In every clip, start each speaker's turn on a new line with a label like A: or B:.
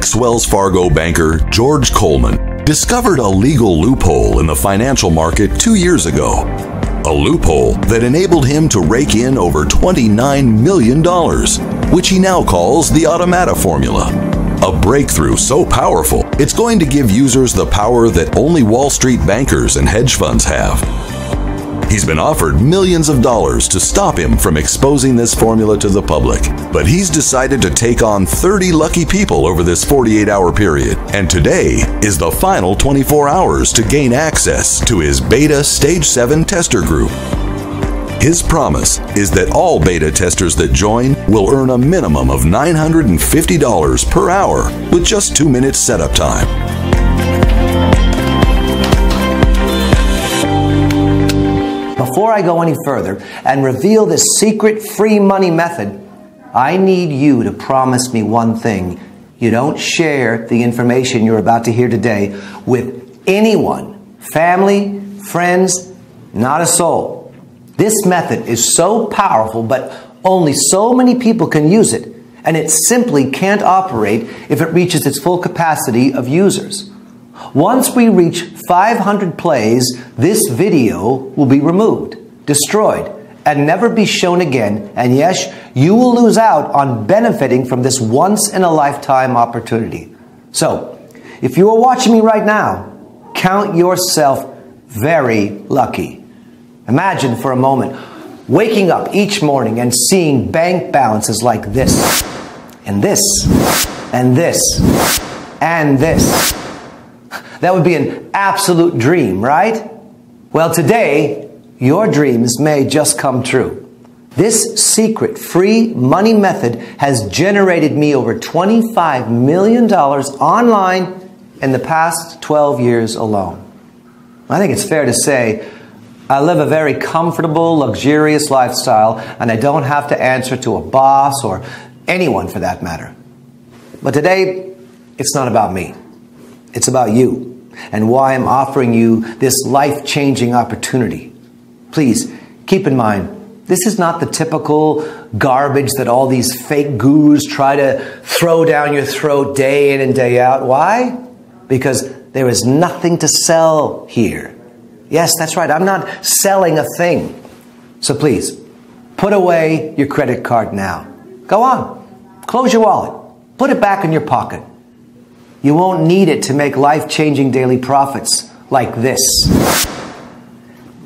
A: Ex-Wells Fargo banker George Coleman discovered a legal loophole in the financial market 2 years ago. A loophole that enabled him to rake in over $29 million, which he now calls the Automata Formula. A breakthrough so powerful, it's going to give users the power that only Wall Street bankers and hedge funds have. He's been offered millions of dollars to stop him from exposing this formula to the public, but he's decided to take on 30 lucky people over this 48-hour period, and today is the final 24 hours to gain access to his beta Stage 7 tester group. His promise is that all beta testers that join will earn a minimum of $950 per hour with just 2 minutes setup time.
B: Before I go any further and reveal this secret free money method, I need you to promise me one thing. You don't share the information you're about to hear today with anyone, family, friends, not a soul. This method is so powerful, but only so many people can use it, and it simply can't operate if it reaches its full capacity of users. Once we reach 500 plays, this video will be removed, destroyed, and never be shown again. And yes, you will lose out on benefiting from this once-in-a-lifetime opportunity. So, if you are watching me right now, count yourself very lucky. Imagine for a moment waking up each morning and seeing bank balances like this, and this, and this, and this. That would be an absolute dream, right? Well, today, your dreams may just come true. This secret free money method has generated me over $25 million online in the past 12 years alone. I think it's fair to say I live a very comfortable, luxurious lifestyle, and I don't have to answer to a boss or anyone for that matter. But today, it's not about me. It's about you and why I'm offering you this life-changing opportunity. Please, keep in mind, this is not the typical garbage that all these fake gurus try to throw down your throat day in and day out. Why? Because there is nothing to sell here. Yes, that's right. I'm not selling a thing. So please, put away your credit card now. Go on. Close your wallet. Put it back in your pocket. You won't need it to make life-changing daily profits like this,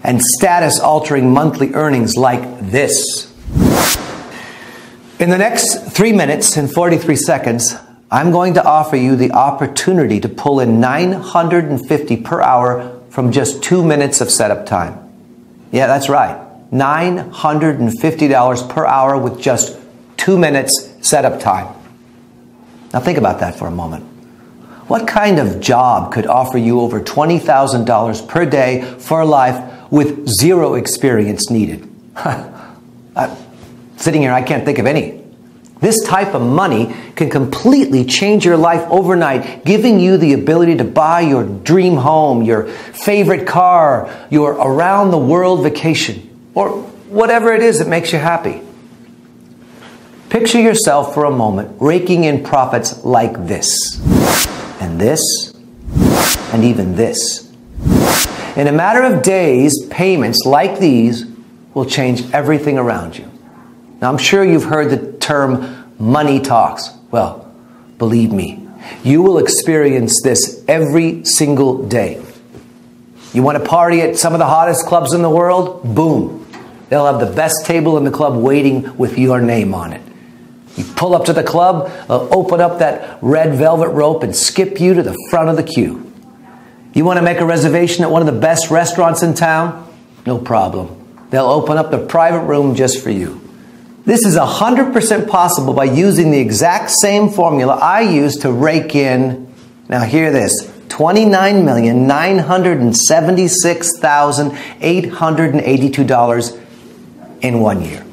B: and status-altering monthly earnings like this. In the next 3 minutes and 43 seconds, I'm going to offer you the opportunity to pull in $950 per hour from just 2 minutes of setup time. Yeah, that's right. $950 per hour with just 2 minutes setup time. Now think about that for a moment. What kind of job could offer you over $20,000 per day for life with zero experience needed? Sitting here, I can't think of any. This type of money can completely change your life overnight, giving you the ability to buy your dream home, your favorite car, your around-the-world vacation, or whatever it is that makes you happy. Picture yourself for a moment raking in profits like this. And this, and even this. In a matter of days, payments like these will change everything around you. Now, I'm sure you've heard the term money talks. Well, believe me, you will experience this every single day. You want to party at some of the hottest clubs in the world? Boom. They'll have the best table in the club waiting with your name on it. You pull up to the club, open up that red velvet rope and skip you to the front of the queue. You want to make a reservation at one of the best restaurants in town? No problem. They'll open up the private room just for you. This is 100% possible by using the exact same formula I used to rake in, now hear this, $29,976,882 in 1 year.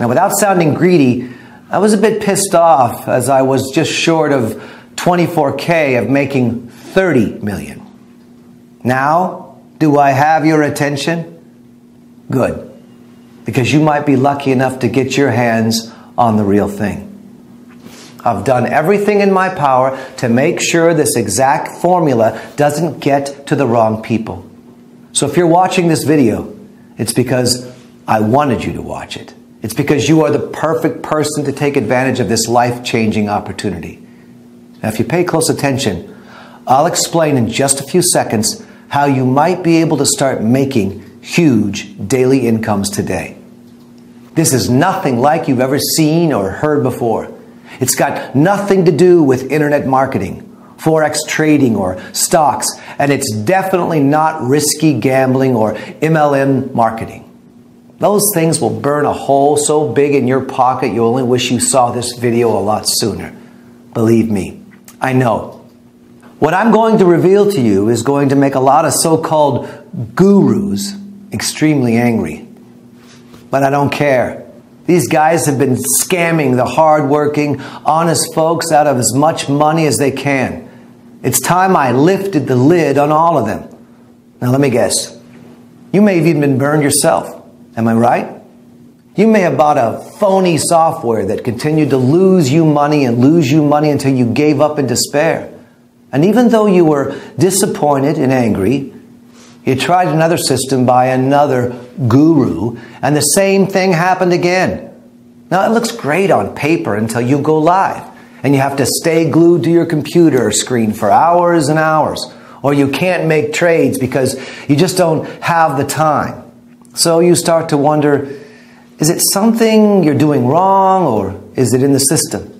B: Now, without sounding greedy, I was a bit pissed off as I was just short of $24K of making $30 million. Now, do I have your attention? Good, because you might be lucky enough to get your hands on the real thing. I've done everything in my power to make sure this exact formula doesn't get to the wrong people. So if you're watching this video, it's because I wanted you to watch it. It's because you are the perfect person to take advantage of this life-changing opportunity. Now, if you pay close attention, I'll explain in just a few seconds how you might be able to start making huge daily incomes today. This is nothing like you've ever seen or heard before. It's got nothing to do with internet marketing, forex trading, or stocks, and it's definitely not risky gambling or MLM marketing. Those things will burn a hole so big in your pocket you only wish you saw this video a lot sooner. Believe me, I know. What I'm going to reveal to you is going to make a lot of so-called gurus extremely angry. But I don't care. These guys have been scamming the hard-working, honest folks out of as much money as they can. It's time I lifted the lid on all of them. Now let me guess. You may have even been burned yourself. Am I right? You may have bought a phony software that continued to lose you money until you gave up in despair. And even though you were disappointed and angry, you tried another system by another guru, and the same thing happened again. Now, it looks great on paper until you go live, and you have to stay glued to your computer screen for hours and hours, or you can't make trades because you just don't have the time. So you start to wonder, is it something you're doing wrong, or is it in the system?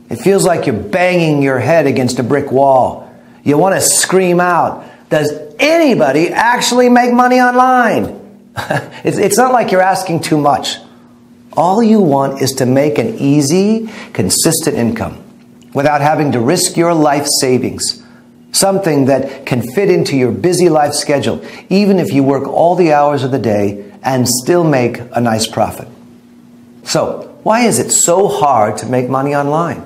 B: It feels like you're banging your head against a brick wall. You want to scream out, does anybody actually make money online? It's not like you're asking too much. All you want is to make an easy, consistent income without having to risk your life savings. Something that can fit into your busy life schedule, even if you work all the hours of the day and still make a nice profit. So, why is it so hard to make money online?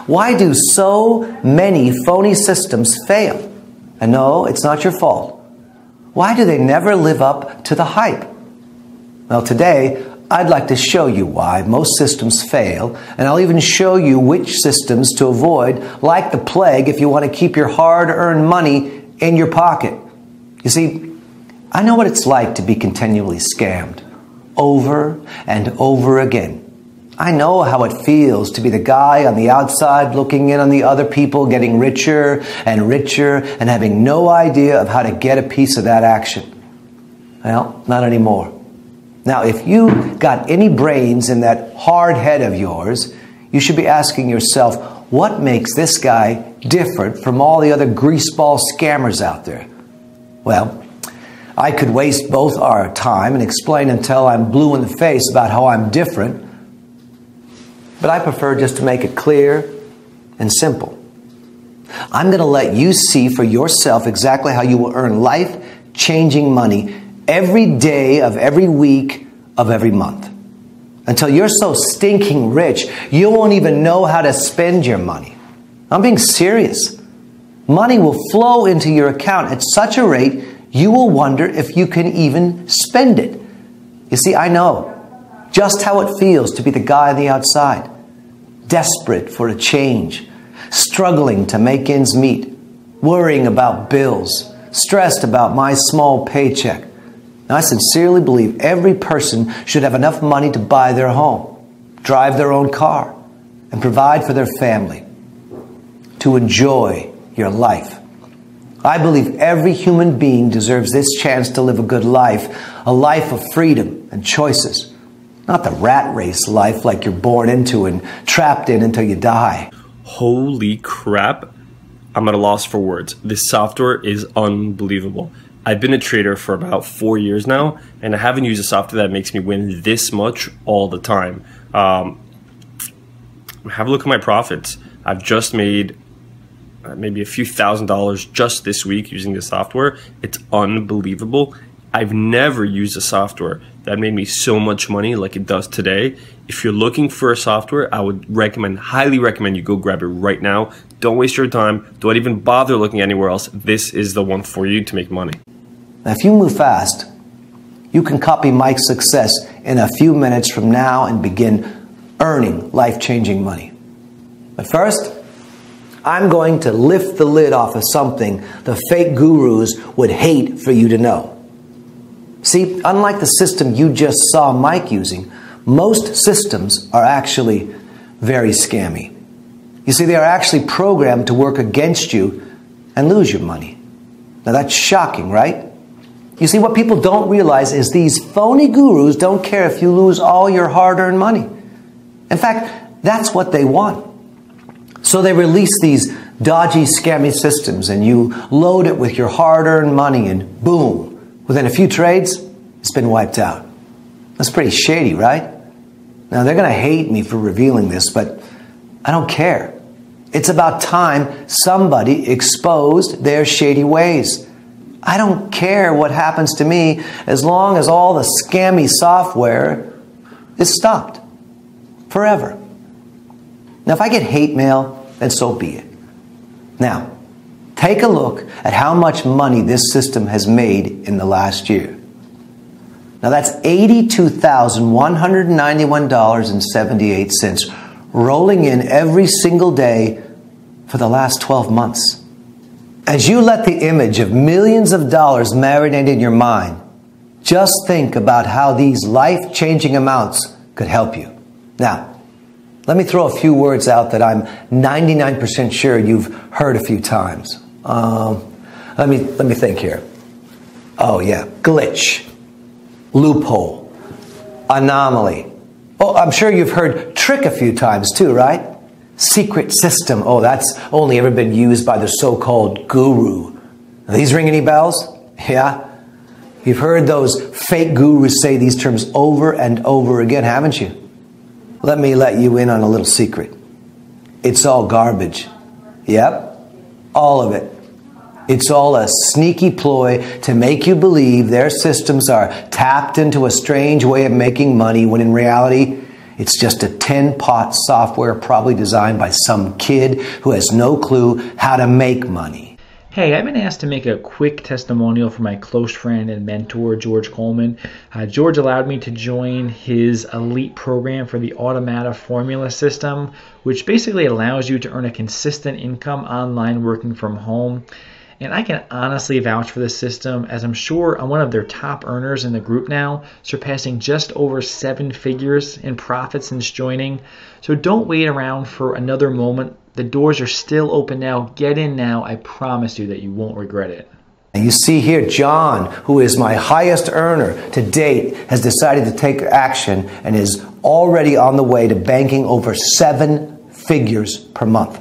B: Why do so many phony systems fail? And no, it's not your fault. Why do they never live up to the hype? Well, today, I'd like to show you why most systems fail, and I'll even show you which systems to avoid, like the plague, if you want to keep your hard-earned money in your pocket. You see, I know what it's like to be continually scammed, over and over again. I know how it feels to be the guy on the outside looking in on the other people getting richer and having no idea of how to get a piece of that action. Well, not anymore. Now, if you got any brains in that hard head of yours, you should be asking yourself, what makes this guy different from all the other greaseball scammers out there? Well, I could waste both our time and explain until I'm blue in the face about how I'm different, but I prefer just to make it clear and simple. I'm going to let you see for yourself exactly how you will earn life-changing money every day of every week of every month. Until you're so stinking rich, you won't even know how to spend your money. I'm being serious. Money will flow into your account at such a rate, you will wonder if you can even spend it. You see, I know just how it feels to be the guy on the outside, desperate for a change, struggling to make ends meet, worrying about bills, stressed about my small paycheck. Now, I sincerely believe every person should have enough money to buy their home, drive their own car, and provide for their family, to enjoy your life. I believe every human being deserves this chance to live a good life, a life of freedom and choices, not the rat race life like you're born into and trapped in until you die.
C: Holy crap. I'm at a loss for words. This software is unbelievable. I've been a trader for about 4 years now, and I haven't used a software that makes me win this much all the time. Have a look at my profits. I've just made maybe a few $1,000s just this week using this software. It's unbelievable. I've never used a software that made me so much money like it does today. If you're looking for a software, I would highly recommend you go grab it right now. Don't waste your time. Don't even bother looking anywhere else. This is the one for you to make money.
B: Now, if you move fast, you can copy Mike's success in a few minutes from now and begin earning life-changing money. But first, I'm going to lift the lid off of something the fake gurus would hate for you to know. See, unlike the system you just saw Mike using, most systems are actually very scammy. You see, they are actually programmed to work against you and lose your money. Now that's shocking, right? You see, what people don't realize is these phony gurus don't care if you lose all your hard-earned money. In fact, that's what they want. So they release these dodgy, scammy systems and you load it with your hard-earned money and boom, within a few trades, it's been wiped out. That's pretty shady, right? Now they're going to hate me for revealing this, but I don't care. It's about time somebody exposed their shady ways. I don't care what happens to me as long as all the scammy software is stopped. Forever. Now if I get hate mail, then so be it. Now, take a look at how much money this system has made in the last year. Now that's $82,191.78 rolling in every single day for the last 12 months. As you let the image of millions of dollars marinate in your mind, just think about how these life-changing amounts could help you. Now, let me throw a few words out that I'm 99% sure you've heard a few times. Let me think here. Oh yeah, glitch, loophole, anomaly. Oh, I'm sure you've heard trick a few times too, right? Secret system. Oh, that's only ever been used by the so-called guru. Are these ring any bells? Yeah. You've heard those fake gurus say these terms over and over again, haven't you? Let me let you in on a little secret. It's all garbage. Yep, all of it. It's all a sneaky ploy to make you believe their systems are tapped into a strange way of making money when in reality, it's just a tin-pot software probably designed by some kid who has no clue how to make money.
D: Hey, I've been asked to make a quick testimonial for my close friend and mentor, George Coleman. George allowed me to join his elite program for the Automata Formula System, which basically allows you to earn a consistent income online working from home. And I can honestly vouch for this system, as I'm sure I'm one of their top earners in the group now, surpassing just over 7 figures in profit since joining. So don't wait around for another moment. The doors are still open now. Get in now. I promise you that you won't regret it.
B: You see here, John, who is my highest earner to date, has decided to take action and is already on the way to banking over 7 figures per month.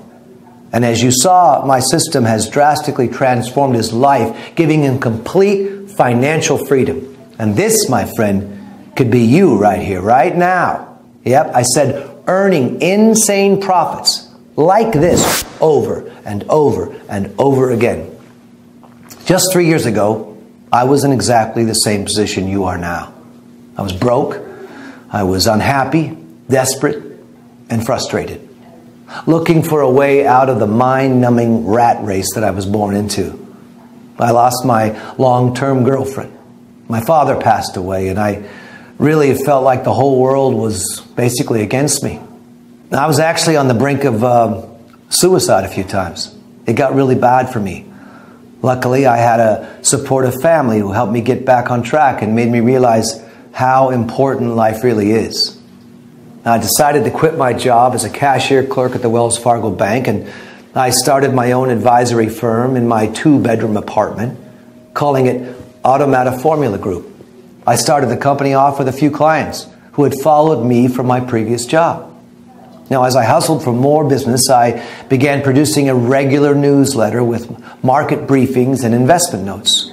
B: And as you saw, my system has drastically transformed his life, giving him complete financial freedom. And this, my friend, could be you right here, right now. Yep, I said earning insane profits like this over and over and over again. Just 3 years ago, I was in exactly the same position you are now. I was broke, I was unhappy, desperate, and frustrated, looking for a way out of the mind-numbing rat race that I was born into. I lost my long-term girlfriend. My father passed away, and I really felt like the whole world was basically against me. I was actually on the brink of suicide a few times. It got really bad for me. Luckily, I had a supportive family who helped me get back on track and made me realize how important life really is. I decided to quit my job as a cashier clerk at the Wells Fargo Bank, and I started my own advisory firm in my 2-bedroom apartment, calling it Automata Formula Group. I started the company off with a few clients who had followed me from my previous job. Now, as I hustled for more business, I began producing a regular newsletter with market briefings and investment notes.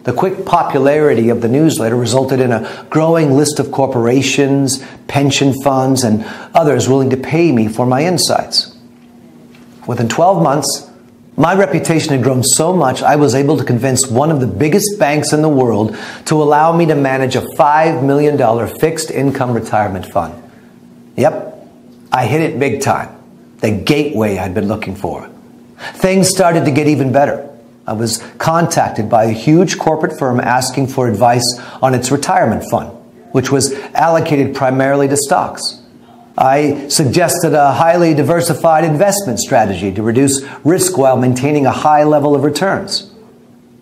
B: The quick popularity of the newsletter resulted in a growing list of corporations, pension funds, and others willing to pay me for my insights. Within 12 months, my reputation had grown so much I was able to convince one of the biggest banks in the world to allow me to manage a $5 million fixed income retirement fund. Yep, I hit it big time, the gateway I'd been looking for. Things started to get even better. I was contacted by a huge corporate firm asking for advice on its retirement fund, which was allocated primarily to stocks. I suggested a highly diversified investment strategy to reduce risk while maintaining a high level of returns.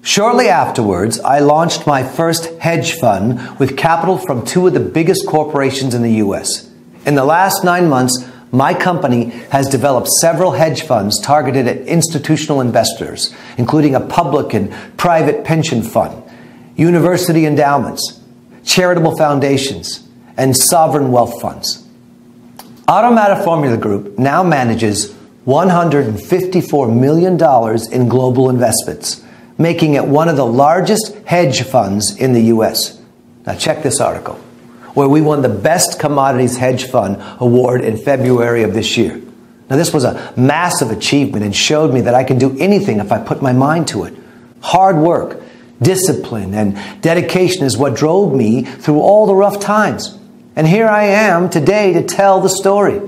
B: Shortly afterwards, I launched my first hedge fund with capital from two of the biggest corporations in the U.S. In the last 9 months, my company has developed several hedge funds targeted at institutional investors, including a public and private pension fund, university endowments, charitable foundations, and sovereign wealth funds. Automata Formula Group now manages $154 million in global investments, making it one of the largest hedge funds in the U.S. Now check this article, where we won the Best Commodities Hedge Fund Award in February of this year. Now this was a massive achievement and showed me that I can do anything if I put my mind to it. Hard work, discipline, and dedication is what drove me through all the rough times. And here I am today to tell the story.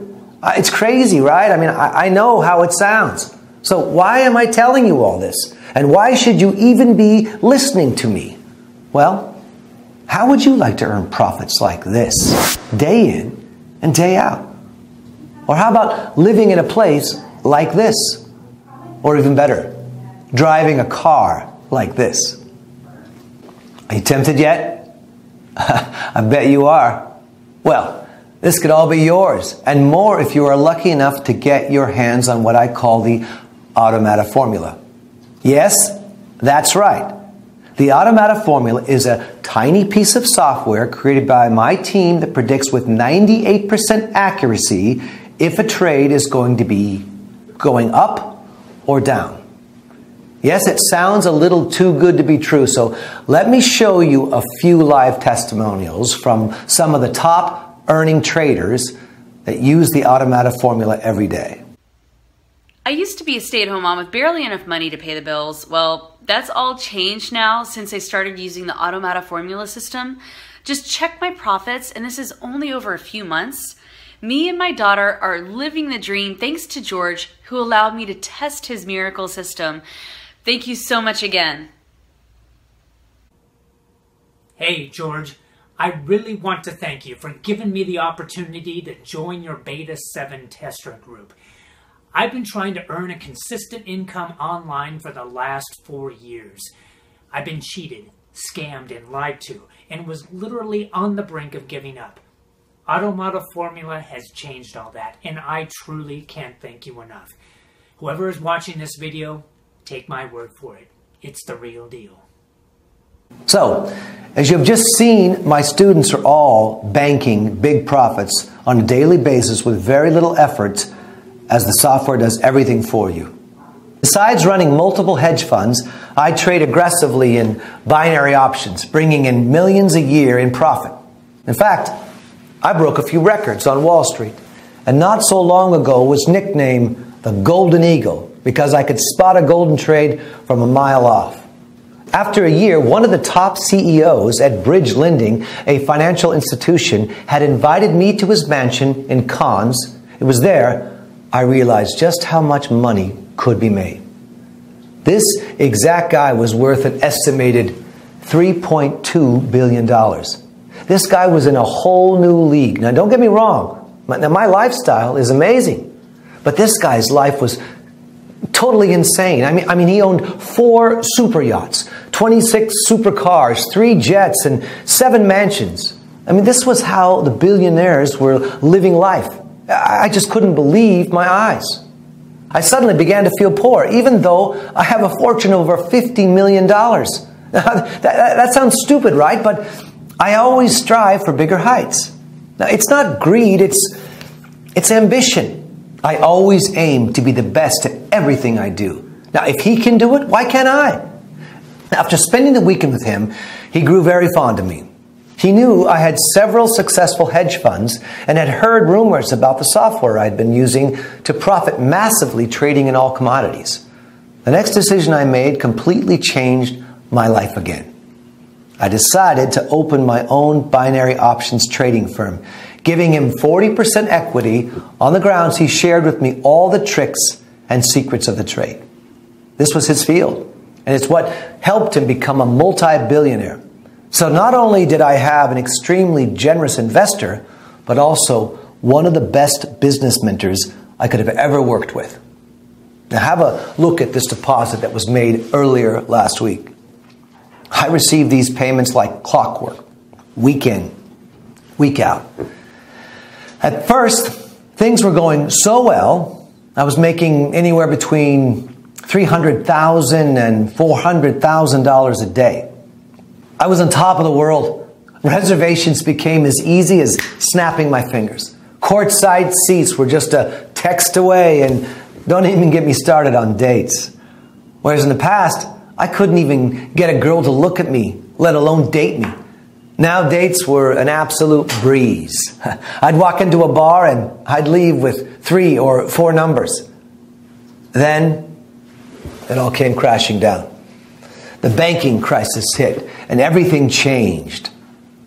B: It's crazy, right? I mean, I know how it sounds. So why am I telling you all this? And why should you even be listening to me? Well, how would you like to earn profits like this, day in and day out? Or how about living in a place like this? Or even better, driving a car like this? Are you tempted yet? I bet you are. Well, this could all be yours, and more if you are lucky enough to get your hands on what I call the Automata Formula. Yes, that's right. The Automata Formula is a tiny piece of software created by my team that predicts with 98% accuracy if a trade is going to be going up or down. Yes, it sounds a little too good to be true, so let me show you a few live testimonials from some of the top earning traders that use the Automata Formula every day.
E: I used to be a stay-at-home mom with barely enough money to pay the bills. Well, that's all changed now since I started using the Automata Formula System. Just check my profits, and this is only over a few months. Me and my daughter are living the dream thanks to George, who allowed me to test his miracle system. Thank you so much again.
F: Hey, George. I really want to thank you for giving me the opportunity to join your Beta 7 tester group. I've been trying to earn a consistent income online for the last 4 years. I've been cheated, scammed, and lied to, and was literally on the brink of giving up. Automata Formula has changed all that, and I truly can't thank you enough. Whoever is watching this video, take my word for it. It's the real deal.
B: So, as you've just seen, my students are all banking big profits on a daily basis with very little effort, as the software does everything for you. Besides running multiple hedge funds, I trade aggressively in binary options, bringing in millions a year in profit. In fact, I broke a few records on Wall Street, and not so long ago was nicknamed the Golden Eagle because I could spot a golden trade from a mile off. After a year, one of the top CEOs at Bridge Lending, a financial institution, had invited me to his mansion in Cannes. It was there I realized just how much money could be made. This exact guy was worth an estimated $3.2 billion. This guy was in a whole new league. Now, don't get me wrong. Now, my lifestyle is amazing. But this guy's life was totally insane. I mean, he owned 4 super yachts, 26 supercars, 3 jets, and 7 mansions. I mean, this was how the billionaires were living life. I just couldn't believe my eyes. I suddenly began to feel poor, even though I have a fortune over $50 million. That sounds stupid, right? But I always strive for bigger heights. Now, it's not greed, it's ambition. I always aim to be the best at everything I do. Now, if he can do it, why can't I? After spending the weekend with him, he grew very fond of me. He knew I had several successful hedge funds and had heard rumors about the software I'd been using to profit massively trading in all commodities. The next decision I made completely changed my life again. I decided to open my own binary options trading firm, giving him 40% equity on the grounds he shared with me all the tricks and secrets of the trade. This was his field, and it's what helped him become a multi-billionaire. So not only did I have an extremely generous investor, but also one of the best business mentors I could have ever worked with. Now have a look at this deposit that was made earlier last week. I received these payments like clockwork, week in, week out. At first, things were going so well, I was making anywhere between $300,000 and $400,000 a day. I was on top of the world. Reservations became as easy as snapping my fingers. Courtside seats were just a text away, and don't even get me started on dates. Whereas in the past, I couldn't even get a girl to look at me, let alone date me. Now dates were an absolute breeze. I'd walk into a bar and I'd leave with 3 or 4 numbers. Then it all came crashing down. The banking crisis hit and everything changed.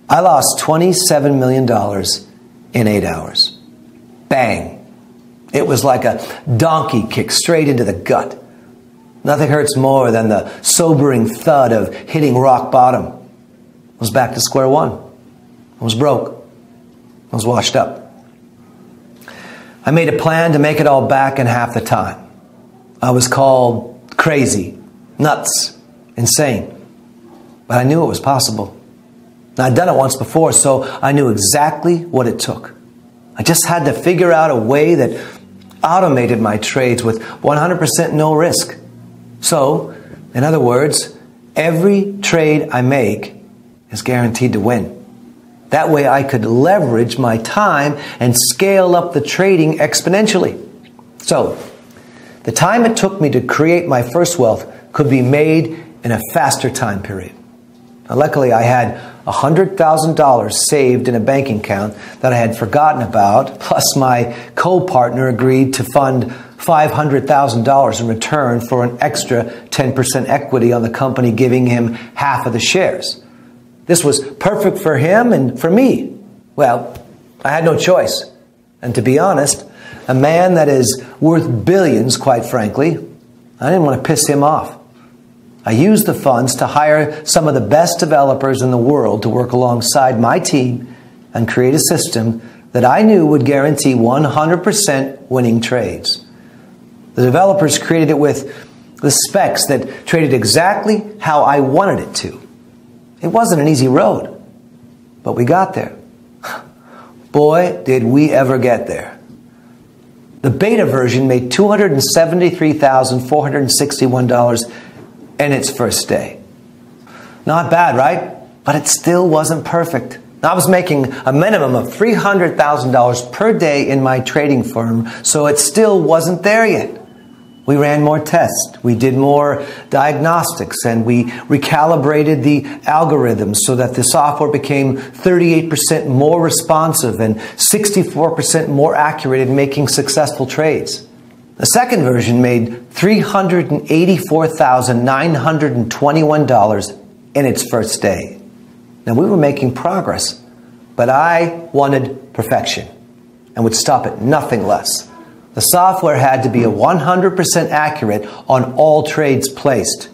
B: I lost $27 million in 8 hours. Bang. It was like a donkey kick straight into the gut. Nothing hurts more than the sobering thud of hitting rock bottom. I was back to square one. I was broke. I was washed up. I made a plan to make it all back in half the time. I was called crazy, nuts, insane. But I knew it was possible. I'd done it once before, so I knew exactly what it took. I just had to figure out a way that automated my trades with 100% no risk. So, in other words, every trade I make is guaranteed to win. That way I could leverage my time and scale up the trading exponentially. So, the time it took me to create my first wealth could be made in a faster time period. Now, luckily, I had $100,000 saved in a banking account that I had forgotten about, plus my co-partner agreed to fund $500,000 in return for an extra 10% equity on the company, giving him half of the shares. This was perfect for him and for me. Well, I had no choice. And to be honest, a man that is worth billions, quite frankly, I didn't want to piss him off. I used the funds to hire some of the best developers in the world to work alongside my team and create a system that I knew would guarantee 100% winning trades. The developers created it with the specs that traded exactly how I wanted it to. It wasn't an easy road, but we got there. Boy, did we ever get there. The beta version made $273,461 in its first day. Not bad, right? But it still wasn't perfect. I was making a minimum of $300,000 per day in my trading firm, so it still wasn't there yet. We ran more tests, we did more diagnostics, and we recalibrated the algorithms so that the software became 38% more responsive and 64% more accurate in making successful trades. The second version made $384,921 in its first day. Now, we were making progress, but I wanted perfection and would stop at nothing less. The software had to be 100% accurate on all trades placed.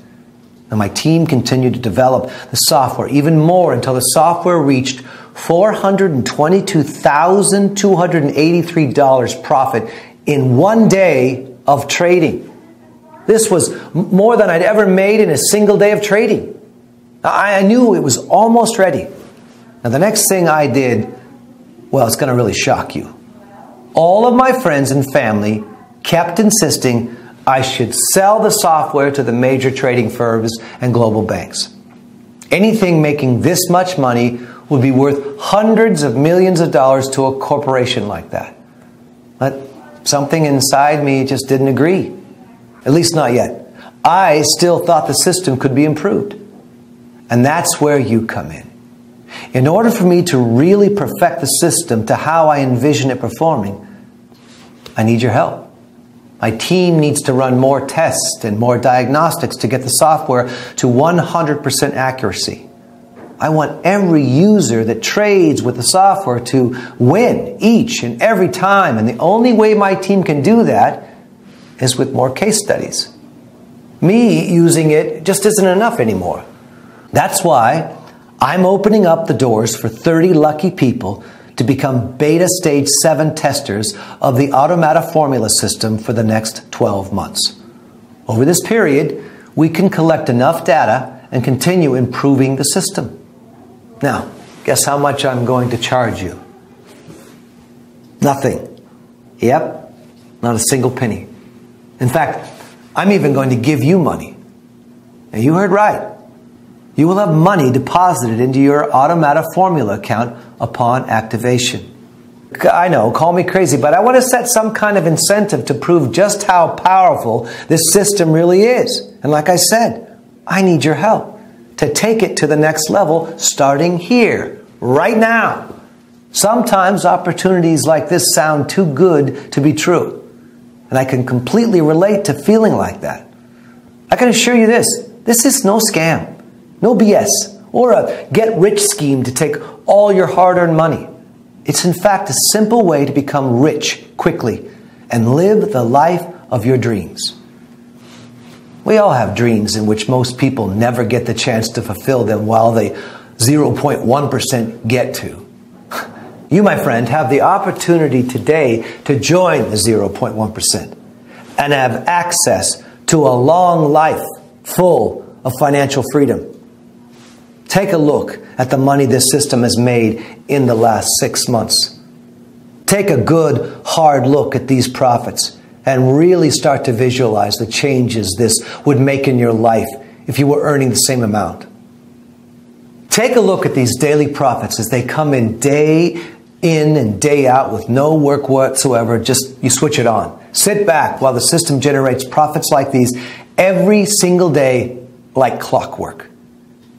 B: And my team continued to develop the software even more until the software reached $422,283 profit in 1 day of trading. This was more than I'd ever made in a single day of trading. I knew it was almost ready. Now, the next thing I did, well, it's going to really shock you. All of my friends and family kept insisting I should sell the software to the major trading firms and global banks. Anything making this much money would be worth hundreds of millions of dollars to a corporation like that. But something inside me just didn't agree. At least not yet. I still thought the system could be improved. And that's where you come in. In order for me to really perfect the system to how I envision it performing, I need your help. My team needs to run more tests and more diagnostics to get the software to 100% accuracy. I want every user that trades with the software to win each and every time. And the only way my team can do that is with more case studies. Me using it just isn't enough anymore. That's why I'm opening up the doors for 30 lucky people to become beta stage 7 testers of the Automata Formula System for the next 12 months. Over this period, we can collect enough data and continue improving the system. Now, guess how much I'm going to charge you? Nothing. Yep, not a single penny. In fact, I'm even going to give you money. Now, you heard right. You will have money deposited into your Automata Formula account upon activation. I know, call me crazy, but I want to set some kind of incentive to prove just how powerful this system really is. And like I said, I need your help to take it to the next level starting here, right now. Sometimes opportunities like this sound too good to be true. And I can completely relate to feeling like that. I can assure you this is no scam, no BS, or a get-rich scheme to take all your hard-earned money. It's in fact a simple way to become rich quickly and live the life of your dreams. We all have dreams in which most people never get the chance to fulfill them while the 0.1% get to. You, my friend, have the opportunity today to join the 0.1% and have access to a long life full of financial freedom. Take a look at the money this system has made in the last 6 months. Take a good, hard look at these profits and really start to visualize the changes this would make in your life if you were earning the same amount. Take a look at these daily profits as they come in and day out with no work whatsoever. Just you switch it on. Sit back while the system generates profits like these every single day like clockwork.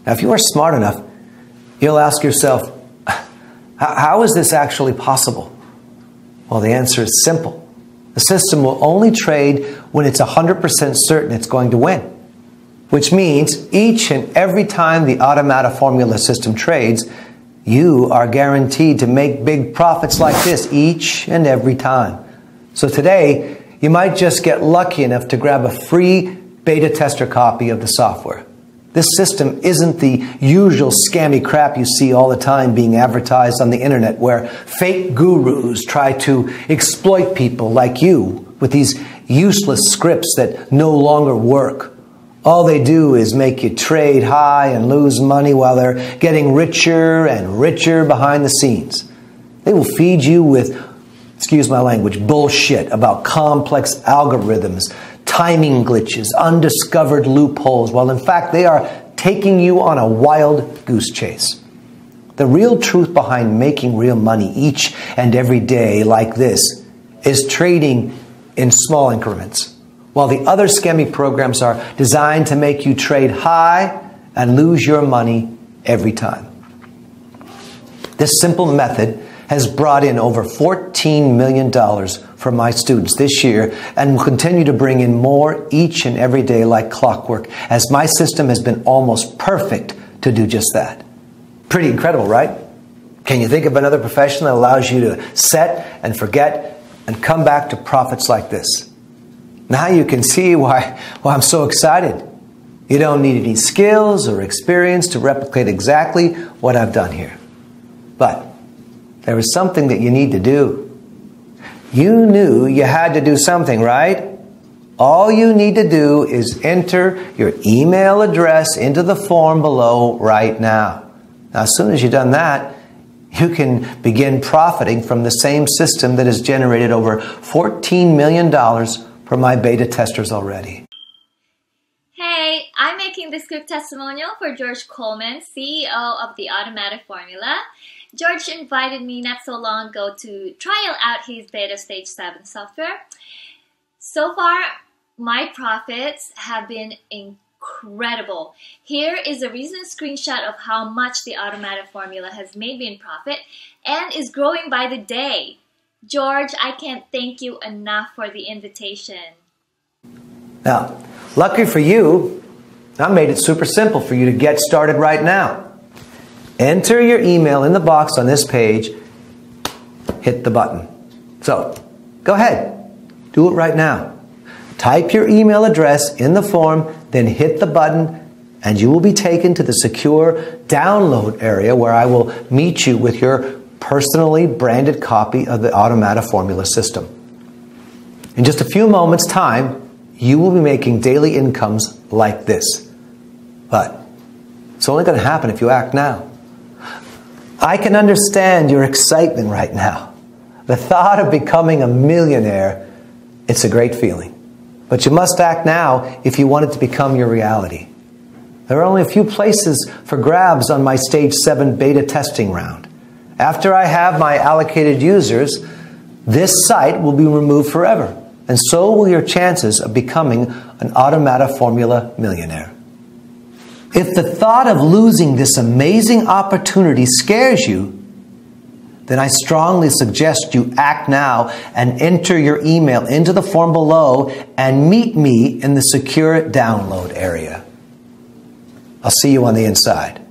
B: Now, if you are smart enough, you'll ask yourself, how is this actually possible? Well, the answer is simple. The system will only trade when it's 100% certain it's going to win, which means each and every time the Automata Formula System trades, you are guaranteed to make big profits like this each and every time. So today, you might just get lucky enough to grab a free beta tester copy of the software. This system isn't the usual scammy crap you see all the time being advertised on the internet, where fake gurus try to exploit people like you with these useless scripts that no longer work. All they do is make you trade high and lose money while they're getting richer and richer behind the scenes. They will feed you with, excuse my language, bullshit about complex algorithms, timing glitches, undiscovered loopholes, while in fact they are taking you on a wild goose chase. The real truth behind making real money each and every day like this is trading in small increments, while the other scammy programs are designed to make you trade high and lose your money every time. This simple method has brought in over $14 million for my students this year and will continue to bring in more each and every day like clockwork, as my system has been almost perfect to do just that. Pretty incredible, right? Can you think of another profession that allows you to set and forget and come back to profits like this? Now you can see why I'm so excited. You don't need any skills or experience to replicate exactly what I've done here. But there is something that you need to do. You knew you had to do something, right? All you need to do is enter your email address into the form below right now. Now, as soon as you've done that, you can begin profiting from the same system that has generated over $14 million for my beta testers already.
G: Hey, I'm making this quick testimonial for George Coleman, CEO of the Automata Formula. George invited me not so long ago to trial out his beta stage 7 software. So far, my profits have been incredible. Here is a recent screenshot of how much the Automata Formula has made me in profit and is growing by the day. George, I can't thank you enough for the invitation.
B: Now, lucky for you, I made it super simple for you to get started right now. Enter your email in the box on this page, hit the button. So, go ahead, do it right now. Type your email address in the form, then hit the button, and you will be taken to the secure download area where I will meet you with your personally branded copy of the Automata Formula System. In just a few moments' time, you will be making daily incomes like this. But it's only going to happen if you act now. I can understand your excitement right now. The thought of becoming a millionaire, it's a great feeling. But you must act now if you want it to become your reality. There are only a few places for grabs on my Stage 7 beta testing round. After I have my allocated users, this site will be removed forever, and so will your chances of becoming an Automata Formula millionaire. If the thought of losing this amazing opportunity scares you, then I strongly suggest you act now and enter your email into the form below and meet me in the secure download area. I'll see you on the inside.